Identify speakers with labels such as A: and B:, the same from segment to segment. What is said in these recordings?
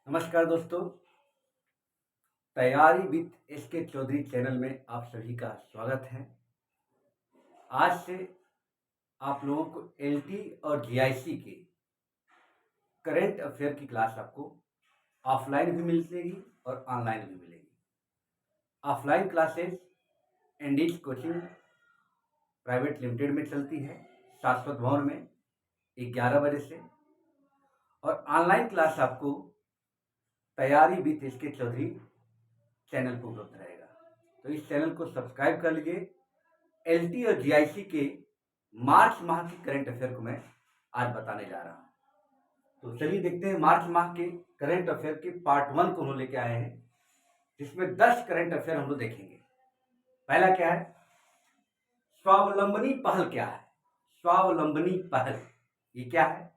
A: नमस्कार दोस्तों। तैयारी विद एस के चौधरी चैनल में आप सभी का स्वागत है। आज से आप लोगों को एलटी और जीआईसी के करंट अफेयर की क्लास आपको ऑफलाइन भी मिलेगी और ऑनलाइन भी मिलेगी। Offline classes Andes coaching private limited में चलती है, शाश्वत भवन में 11 बजे से। और ऑनलाइन क्लास आपको तैयारी विद एस के चौधरी चैनल पर उपलब्ध रहेगा। तो इस चैनल को सब्सक्राइब कर लीजिए। एलटी और जीआईसी के मार्च माह की करंट अफेयर को मैं आज बताने जा रहा हूं। तो चलिए देखते हैं मार्च माह के करंट अफेयर के पार्ट 1 को हम लोग लेके आए हैं, जिसमें 10 करंट अफेयर हम लोग देखेंगे। पहला क्या है, स्वावलंबनी पहल क्या है। स्वावलंबनी पहल ये क्या है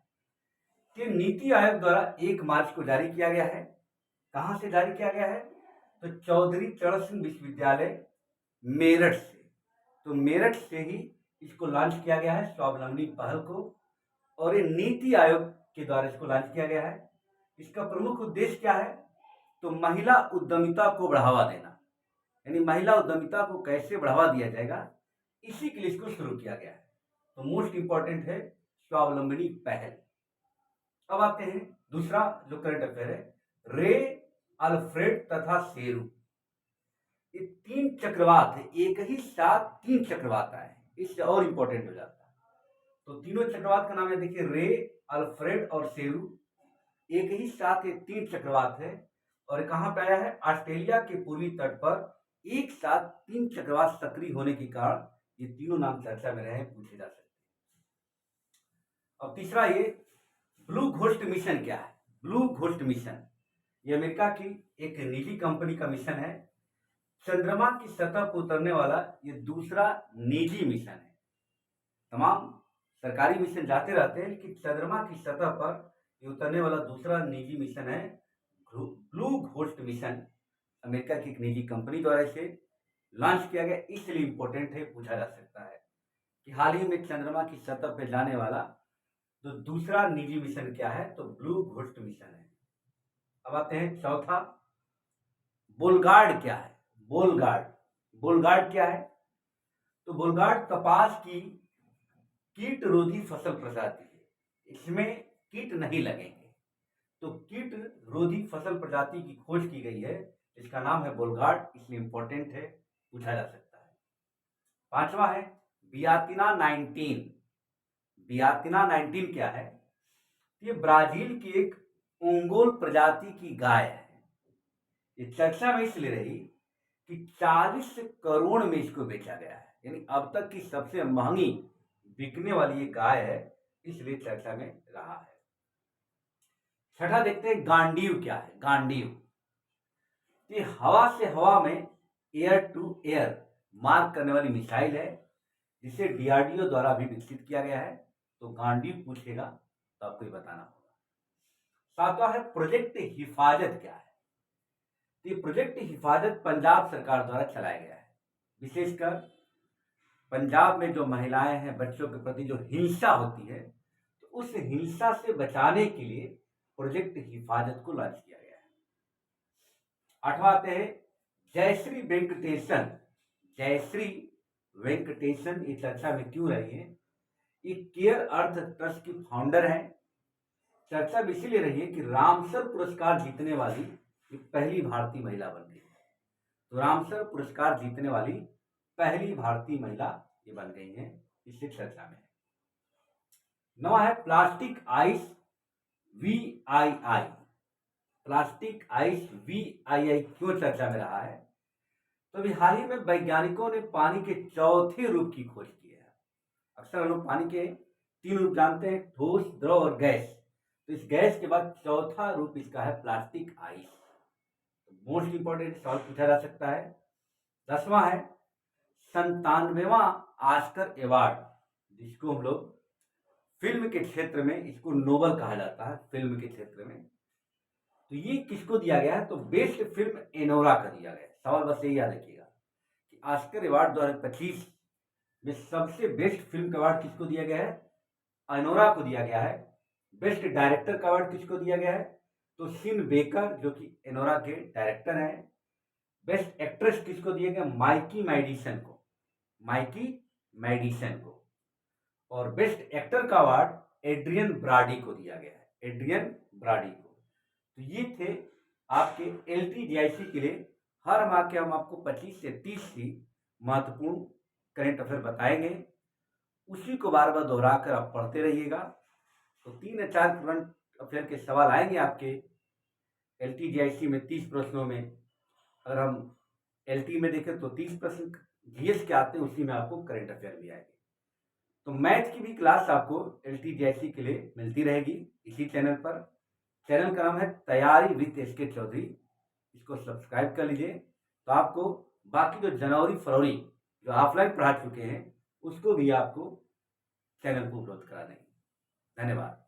A: कि नीति आयोग द्वारा 1 मार्च को जारी किया गया है। कहां से जारी किया गया है? तो चौधरी चरण सिंह विश्वविद्यालय मेरठ से। तो मेरठ से ही इसको लॉन्च किया गया है, स्वावलंबनी पहल को। और ये नीति आयोग के द्वारा इसको लॉन्च किया गया है। इसका प्रमुख उद्देश्य क्या है? तो महिला उद्यमिता को बढ़ावा देना, यानी महिला उद्यमिता को कैसे बढ़ावा दिया जाएगा, इसी के लिए इसको शुरू किया गया है। तो मोस्ट इंपॉर्टेंट है स्वावलंबनी पहल। अब आते हैं दूसरा जो करंट अफेयर है, रे, अल्फ्रेड तथा शेरू। ये 3 चक्रवात है, एक ही साथ 3 चक्रवात आए, इससे और इंपॉर्टेंट हो जाता है। तो तीनों चक्रवात का नाम है, देखिए, रे, अल्फ्रेड और शेरू। एक ही साथ ये 3 चक्रवात है। और कहां पे आया है? ऑस्ट्रेलिया के पूर्वी तट पर एक साथ 3 चक्रवात सक्रिय होने के कारण ये तीनों नाम चर्चा में रहे, पूछे जा सकते हैं। अब तीसरा, ये ब्लू घोस्ट मिशन क्या है? ब्लू घोस्ट मिशन ये अमेरिका की एक निजी कंपनी का मिशन है। चंद्रमा की सतह पर उतरने वाला ये दूसरा निजी मिशन है। तमाम सरकारी मिशन जाते रहते हैं, लेकिन चंद्रमा की सतह पर ये उतरने वाला दूसरा निजी मिशन है ब्लू घोस्ट मिशन। अमेरिका की एक निजी कंपनी द्वारा इसे लॉन्च किया गया, इसलिए इंपॉर्टेंट है, पूछा जा सकता है कि हाल ही में चंद्रमा की सतह पर जाने वाला जो दूसरा निजी मिशन क्या है? तो ब्लू घोस्ट मिशन है। अब आते हैं चौथा, बोलगार्ड क्या है? बोलगार्ड, बोलगार्ड क्या है? तो बोलगार्ड कपास की कीट रोधी फसल प्रजाति है। इसमें कीट नहीं लगेंगे, तो कीट रोधी फसल प्रजाति की खोज की गई है, इसका नाम है बोलगार्ड, इसलिए इंपॉर्टेंट है, पूछा जा सकता है। पांचवा है बियातिना 19। बियातिना 19 क्या है? ये ब्राजील की एक ओंगोल प्रजाति की गाय है। ये चर्चा में इसलिए रही कि 40 करोड़ में इसको बेचा गया है, यानी अब तक की सबसे महंगी बिकने वाली ये गाय है, इसलिए चर्चा में रहा है। छठा देखते हैं, गांडीव क्या है? गांडीव ये हवा से हवा में, एयर टू एयर मार करने वाली मिसाइल है, जिसे डीआरडीओ द्वारा भी विकसित किया गया है। तो गांडीव पूछेगा तो आपको ये बताना होगा। सातवां है प्रोजेक्ट हिफाजत क्या है? तो ये प्रोजेक्ट हिफाजत पंजाब सरकार द्वारा चलाया गया है। विशेषकर पंजाब में जो महिलाएं हैं, बच्चों के प्रति जो हिंसा होती है, तो उस हिंसा से बचाने के लिए प्रोजेक्ट हिफाजत को लॉन्च किया गया है। आठवां आते हैं जयश्री वेंकटेशन। जयश्री वेंकटेशन ये चर्चा में क्यों रही है? ये केयर अर्थ ट्रस्ट की फाउंडर है। चर्चा में इसीलिए रही है कि रामसर पुरस्कार जीतने वाली ये पहली भारतीय महिला बन गई है। तो रामसर पुरस्कार जीतने वाली पहली भारतीय महिला ये बन गई है, इससे चर्चा में है। नवा है plastic ice VII। Plastic ice VII क्यों चर्चा में रहा है? तो अभी हाल ही में वैज्ञानिकों ने पानी के चौथे रूप की खोज की है। अक्सर हम लोग पानी के 3 रूप जानते हैं, ठोस, द्रव और गैस। तो इस गैस के बाद चौथा रूप इसका है प्लास्टिक आइस। तो मोस्ट इंपॉर्टेंट सवाल पूछा जा सकता है। 10वां है 97वां ऑस्कर अवार्ड, जिसको हम लोग फिल्म के क्षेत्र में इसको नोबल कहा जाता है, फिल्म के क्षेत्र में। तो ये किसको दिया गया है? तो बेस्ट फिल्म एनोरा का दिया गया है। सवाल बस यही याद रखिएगा कि ऑस्कर अवार्ड 2025 में सबसे बेस्ट फिल्म का अवार्ड किसको दिया गया है? एनोरा को दिया गया है। बेस्ट डायरेक्टर का अवार्ड किसको दिया गया है? तो सिन बेकर जो कि एनोरा के डायरेक्टर हैं। बेस्ट एक्ट्रेस किसको दिया गया? माइकी मैडिसन को, माइकी मैडिसन को। और बेस्ट एक्टर का अवार्ड एड्रियन ब्राडी को दिया गया है, एड्रियन ब्राडी को। तो ये थे आपके LTGIC के लिए हर माह के हम आपको 25 से 30 की महत्वपूर्ण करंट अफेयर बताएंगे, उसी को बार बार दोहरा कर आप पढ़ते रहिएगा। तो 3 या 4 करंट अफेयर के सवाल आएंगे आपके LTGIC में 30 प्रश्नों में। अगर हम LT में देखें तो 30 प्रश्न GS के आते हैं, उसी में आपको करंट अफेयर भी आएंगे। तो मैथ की भी क्लास आपको LTGIC के लिए मिलती रहेगी इसी चैनल पर। चैनल का नाम है तैयारी विद SK चौधरी, इसको सब्सक्राइब कर लीजिए। तो आपको बाकी जो जनवरी फरवरी जो ऑफलाइन पढ़ा चुके हैं उसको भी आपको चैनल को उपलब्ध करा देंगे। धन्यवाद।